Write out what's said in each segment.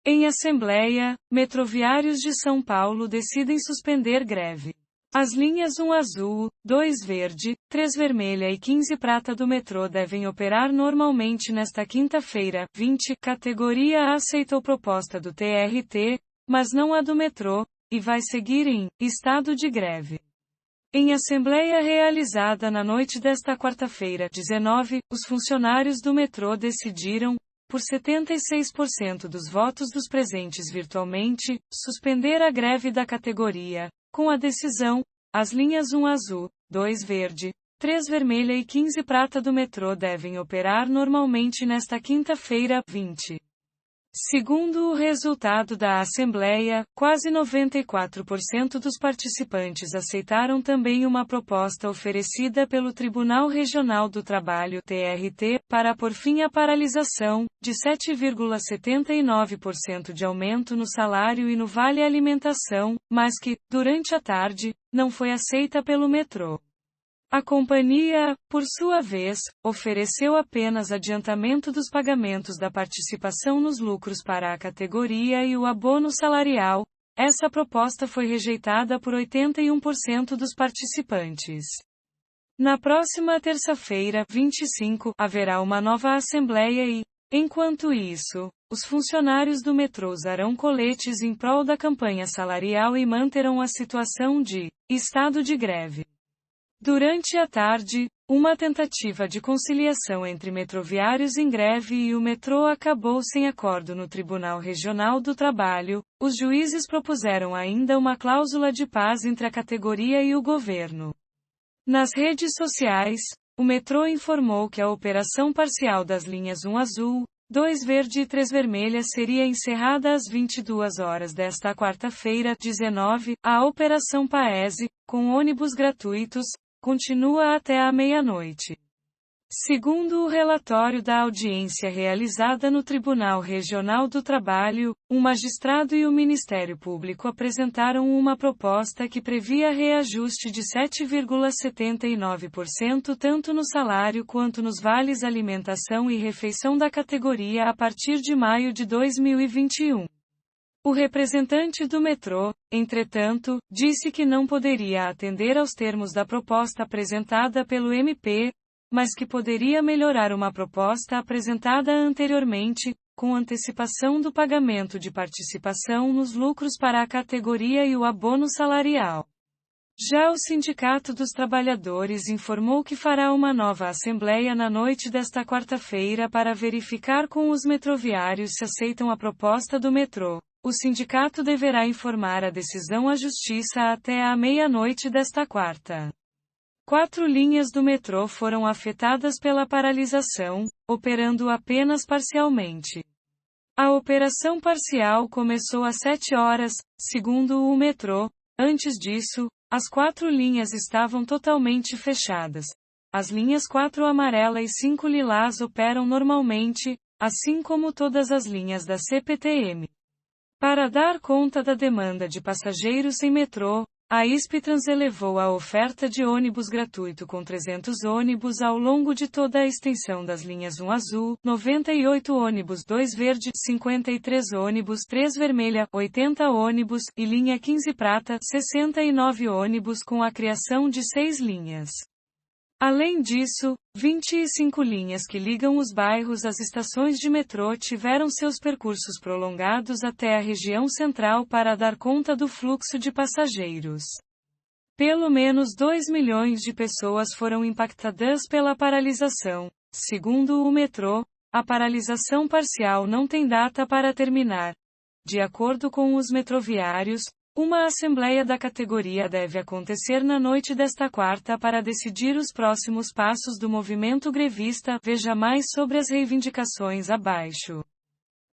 Em Assembleia, metroviários de São Paulo decidem suspender greve. As linhas 1 azul, 2 verde, 3 vermelha e 15 prata do metrô devem operar normalmente nesta quinta-feira, 20. Categoria A aceitou proposta do TRT, mas não a do metrô, e vai seguir em estado de greve. Em assembleia realizada na noite desta quarta-feira, 19, os funcionários do metrô decidiram, por 76% dos votos dos presentes virtualmente, suspender a greve da categoria. Com a decisão, as linhas 1 azul, 2 verde, 3 vermelha e 15 prata do metrô devem operar normalmente nesta quinta-feira, 20. Segundo o resultado da Assembleia, quase 94% dos participantes aceitaram também uma proposta oferecida pelo Tribunal Regional do Trabalho (TRT) para pôr fim à paralisação, de 7,79% de aumento no salário e no vale alimentação, mas que, durante a tarde, não foi aceita pelo metrô. A companhia, por sua vez, ofereceu apenas adiantamento dos pagamentos da participação nos lucros para a categoria e o abono salarial. Essa proposta foi rejeitada por 81% dos participantes. Na próxima terça-feira, 25, haverá uma nova assembleia e, enquanto isso, os funcionários do metrô usarão coletes em prol da campanha salarial e manterão a situação de estado de greve. Durante a tarde, uma tentativa de conciliação entre metroviários em greve e o metrô acabou sem acordo no Tribunal Regional do Trabalho. Os juízes propuseram ainda uma cláusula de paz entre a categoria e o governo. Nas redes sociais, o metrô informou que a operação parcial das linhas 1 azul, 2 verde e 3 vermelha seria encerrada às 22 horas desta quarta-feira, 19. A operação Paese, com ônibus gratuitos, continua até a meia-noite. Segundo o relatório da audiência realizada no Tribunal Regional do Trabalho, um magistrado e o Ministério Público apresentaram uma proposta que previa reajuste de 7,79% tanto no salário quanto nos vales alimentação e refeição da categoria a partir de maio de 2021. O representante do metrô, entretanto, disse que não poderia atender aos termos da proposta apresentada pelo MP, mas que poderia melhorar uma proposta apresentada anteriormente, com antecipação do pagamento de participação nos lucros para a categoria e o abono salarial. Já o Sindicato dos Trabalhadores informou que fará uma nova assembleia na noite desta quarta-feira para verificar com os metroviários se aceitam a proposta do metrô. O sindicato deverá informar a decisão à Justiça até a meia-noite desta quarta. 4 linhas do metrô foram afetadas pela paralisação, operando apenas parcialmente. A operação parcial começou às 7 horas, segundo o metrô. Antes disso, as 4 linhas estavam totalmente fechadas. As linhas 4 amarela e 5 lilás operam normalmente, assim como todas as linhas da CPTM. Para dar conta da demanda de passageiros em metrô, a Isptrans elevou a oferta de ônibus gratuito com 300 ônibus ao longo de toda a extensão das linhas 1 azul, 98 ônibus 2 verde, 53 ônibus 3 vermelha, 80 ônibus, e linha 15 prata, 69 ônibus com a criação de 6 linhas. Além disso, 25 linhas que ligam os bairros às estações de metrô tiveram seus percursos prolongados até a região central para dar conta do fluxo de passageiros. Pelo menos 2 milhões de pessoas foram impactadas pela paralisação. Segundo o metrô, a paralisação parcial não tem data para terminar. De acordo com os metroviários, uma assembleia da categoria deve acontecer na noite desta quarta para decidir os próximos passos do movimento grevista. Veja mais sobre as reivindicações abaixo.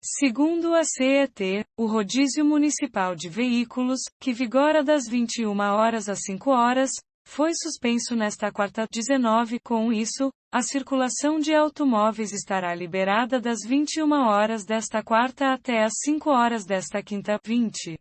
Segundo a CET, o rodízio municipal de veículos, que vigora das 21 horas às 5 horas, foi suspenso nesta quarta, 19. Com isso, a circulação de automóveis estará liberada das 21 horas desta quarta até às 5 horas desta quinta, 20.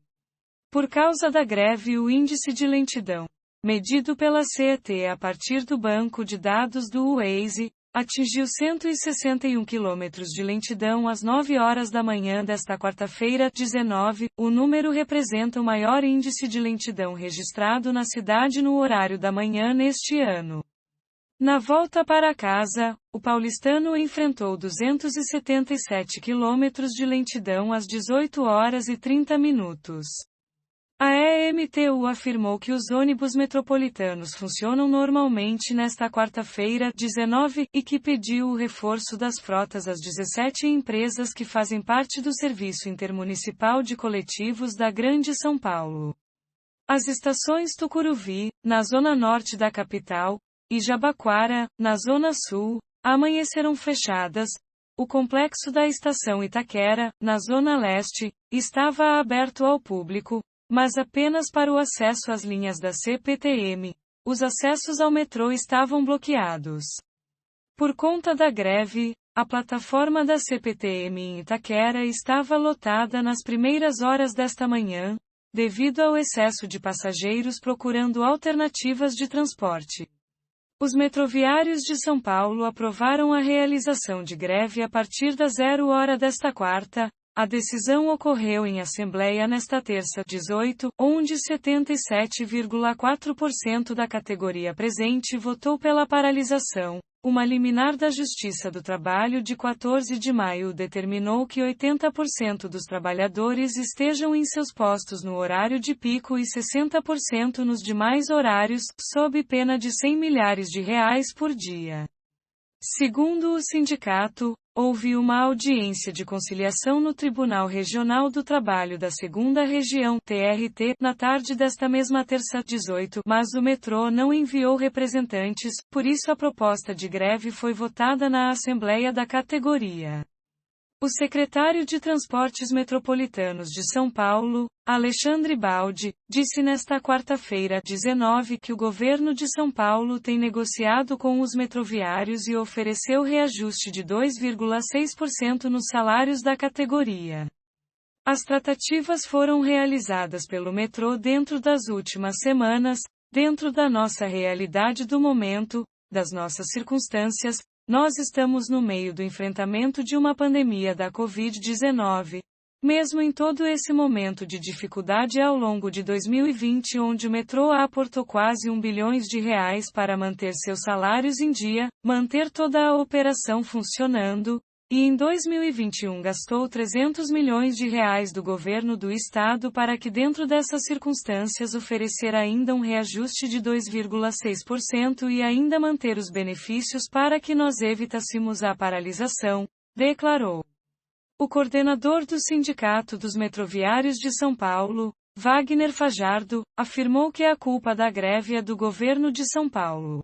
Por causa da greve, o índice de lentidão, medido pela CET a partir do banco de dados do Waze, atingiu 161 quilômetros de lentidão às 9 horas da manhã desta quarta-feira, 19. O número representa o maior índice de lentidão registrado na cidade no horário da manhã neste ano. Na volta para casa, o paulistano enfrentou 277 quilômetros de lentidão às 18 horas e 30 minutos. A EMTU afirmou que os ônibus metropolitanos funcionam normalmente nesta quarta-feira, 19, e que pediu o reforço das frotas às 17 empresas que fazem parte do Serviço Intermunicipal de Coletivos da Grande São Paulo. As estações Tucuruvi, na zona norte da capital, e Jabaquara, na zona sul, amanheceram fechadas. O complexo da estação Itaquera, na zona leste, estava aberto ao público, mas apenas para o acesso às linhas da CPTM. Os acessos ao metrô estavam bloqueados. Por conta da greve, a plataforma da CPTM em Itaquera estava lotada nas primeiras horas desta manhã, devido ao excesso de passageiros procurando alternativas de transporte. Os metroviários de São Paulo aprovaram a realização de greve a partir da 0 hora desta quarta. A decisão ocorreu em assembleia nesta terça, 18, onde 77,4% da categoria presente votou pela paralisação. Uma liminar da Justiça do Trabalho de 14 de maio determinou que 80% dos trabalhadores estejam em seus postos no horário de pico e 60% nos demais horários, sob pena de R$100 milhares por dia. Segundo o sindicato, houve uma audiência de conciliação no Tribunal Regional do Trabalho da 2ª Região, TRT, na tarde desta mesma terça, 18, mas o metrô não enviou representantes, por isso a proposta de greve foi votada na Assembleia da categoria. O secretário de Transportes Metropolitanos de São Paulo, Alexandre Baldi, disse nesta quarta-feira, 19, que o governo de São Paulo tem negociado com os metroviários e ofereceu reajuste de 2,6% nos salários da categoria. As tratativas foram realizadas pelo metrô dentro das últimas semanas, dentro da nossa realidade do momento, das nossas circunstâncias. Nós estamos no meio do enfrentamento de uma pandemia da Covid-19. Mesmo em todo esse momento de dificuldade ao longo de 2020, onde o metrô aportou quase R$1 bilhão para manter seus salários em dia, manter toda a operação funcionando, e em 2021 gastou R$300 milhões do governo do estado para que dentro dessas circunstâncias oferecer ainda um reajuste de 2,6% e ainda manter os benefícios para que nós evitássemos a paralisação, declarou. O coordenador do Sindicato dos Metroviários de São Paulo, Wagner Fajardo, afirmou que a culpa da greve é do governo de São Paulo.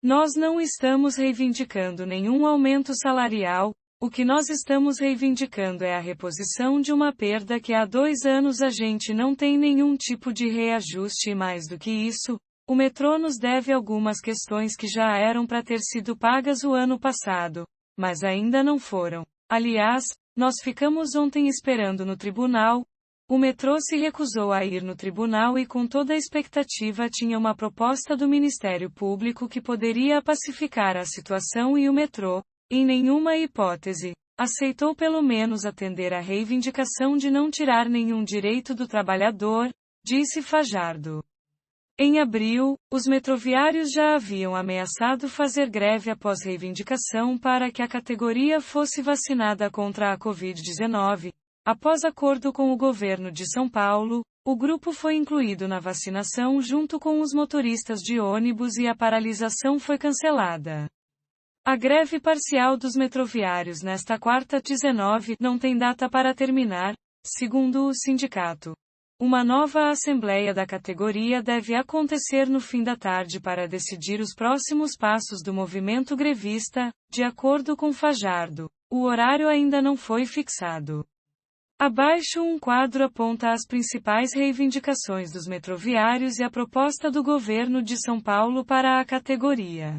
Nós não estamos reivindicando nenhum aumento salarial. O que nós estamos reivindicando é a reposição de uma perda que há 2 anos a gente não tem nenhum tipo de reajuste e mais do que isso, o metrô nos deve algumas questões que já eram para ter sido pagas o ano passado, mas ainda não foram. Aliás, nós ficamos ontem esperando no tribunal, o metrô se recusou a ir no tribunal e com toda a expectativa tinha uma proposta do Ministério Público que poderia pacificar a situação e o metrô, em nenhuma hipótese, aceitou pelo menos atender à reivindicação de não tirar nenhum direito do trabalhador, disse Fajardo. Em abril, os metroviários já haviam ameaçado fazer greve após reivindicação para que a categoria fosse vacinada contra a Covid-19. Após acordo com o governo de São Paulo, o grupo foi incluído na vacinação junto com os motoristas de ônibus e a paralisação foi cancelada. A greve parcial dos metroviários nesta quarta, 19, não tem data para terminar, segundo o sindicato. Uma nova assembleia da categoria deve acontecer no fim da tarde para decidir os próximos passos do movimento grevista, de acordo com Fajardo. O horário ainda não foi fixado. Abaixo um quadro aponta as principais reivindicações dos metroviários e a proposta do governo de São Paulo para a categoria.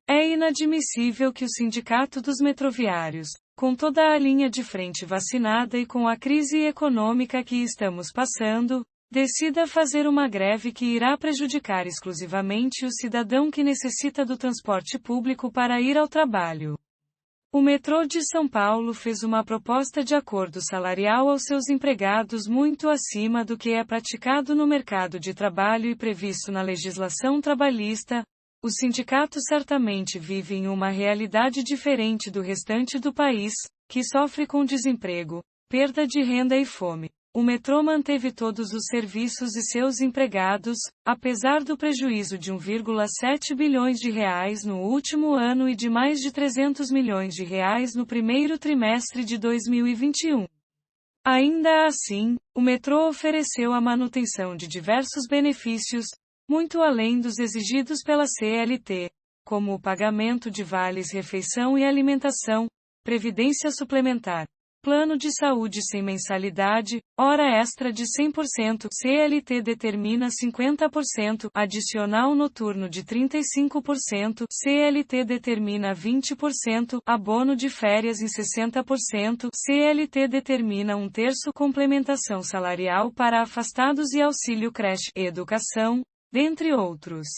É inadmissível que o Sindicato dos Metroviários, com toda a linha de frente vacinada e com a crise econômica que estamos passando, decida fazer uma greve que irá prejudicar exclusivamente o cidadão que necessita do transporte público para ir ao trabalho. O metrô de São Paulo fez uma proposta de acordo salarial aos seus empregados muito acima do que é praticado no mercado de trabalho e previsto na legislação trabalhista. O sindicato certamente vive em uma realidade diferente do restante do país, que sofre com desemprego, perda de renda e fome. O metrô manteve todos os serviços e seus empregados, apesar do prejuízo de 1,7 bilhões de reais no último ano e de mais de 300 milhões de reais no primeiro trimestre de 2021. Ainda assim, o metrô ofereceu a manutenção de diversos benefícios, muito além dos exigidos pela CLT, como o pagamento de vales refeição e alimentação, previdência suplementar, plano de saúde sem mensalidade, hora extra de 100%, CLT determina 50%, adicional noturno de 35%, CLT determina 20%, abono de férias em 60%, CLT determina 1/3 complementação salarial para afastados e auxílio creche, educação, dentre outros.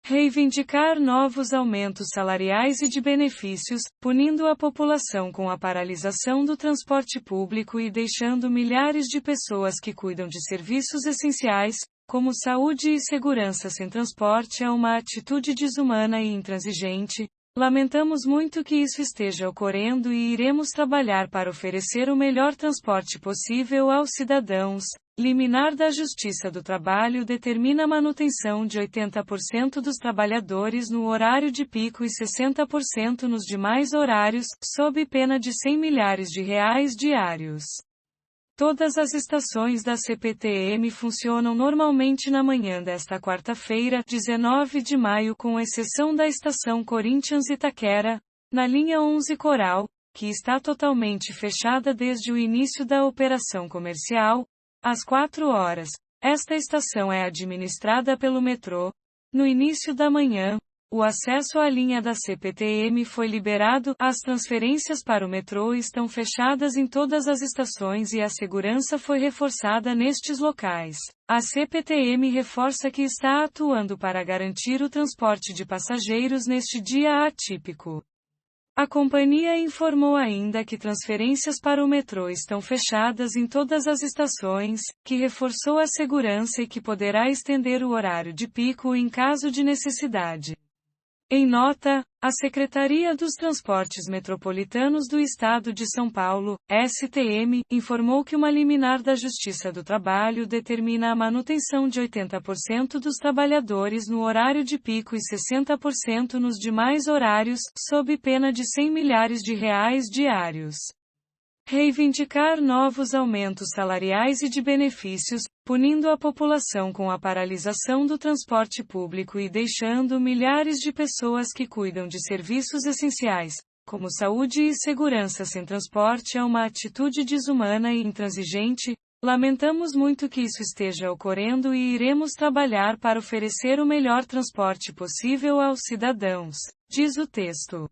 Reivindicar novos aumentos salariais e de benefícios, punindo a população com a paralisação do transporte público e deixando milhares de pessoas que cuidam de serviços essenciais, como saúde e segurança sem transporte é uma atitude desumana e intransigente. Lamentamos muito que isso esteja ocorrendo e iremos trabalhar para oferecer o melhor transporte possível aos cidadãos. Liminar da Justiça do Trabalho determina a manutenção de 80% dos trabalhadores no horário de pico e 60% nos demais horários, sob pena de 100 milhares de reais diários. Todas as estações da CPTM funcionam normalmente na manhã desta quarta-feira, 19 de maio, com exceção da estação Corinthians Itaquera, na linha 11 Coral, que está totalmente fechada desde o início da operação comercial, às 4 horas. Esta estação é administrada pelo metrô. No início da manhã, o acesso à linha da CPTM foi liberado, as transferências para o metrô estão fechadas em todas as estações e a segurança foi reforçada nestes locais. A CPTM reforça que está atuando para garantir o transporte de passageiros neste dia atípico. A companhia informou ainda que transferências para o metrô estão fechadas em todas as estações, que reforçou a segurança e que poderá estender o horário de pico em caso de necessidade. Em nota, a Secretaria dos Transportes Metropolitanos do Estado de São Paulo, STM, informou que uma liminar da Justiça do Trabalho determina a manutenção de 80% dos trabalhadores no horário de pico e 60% nos demais horários, sob pena de 100 milhares de reais diários. Reivindicar novos aumentos salariais e de benefícios, punindo a população com a paralisação do transporte público e deixando milhares de pessoas que cuidam de serviços essenciais, como saúde e segurança sem transporte é uma atitude desumana e intransigente. Lamentamos muito que isso esteja ocorrendo e iremos trabalhar para oferecer o melhor transporte possível aos cidadãos, diz o texto.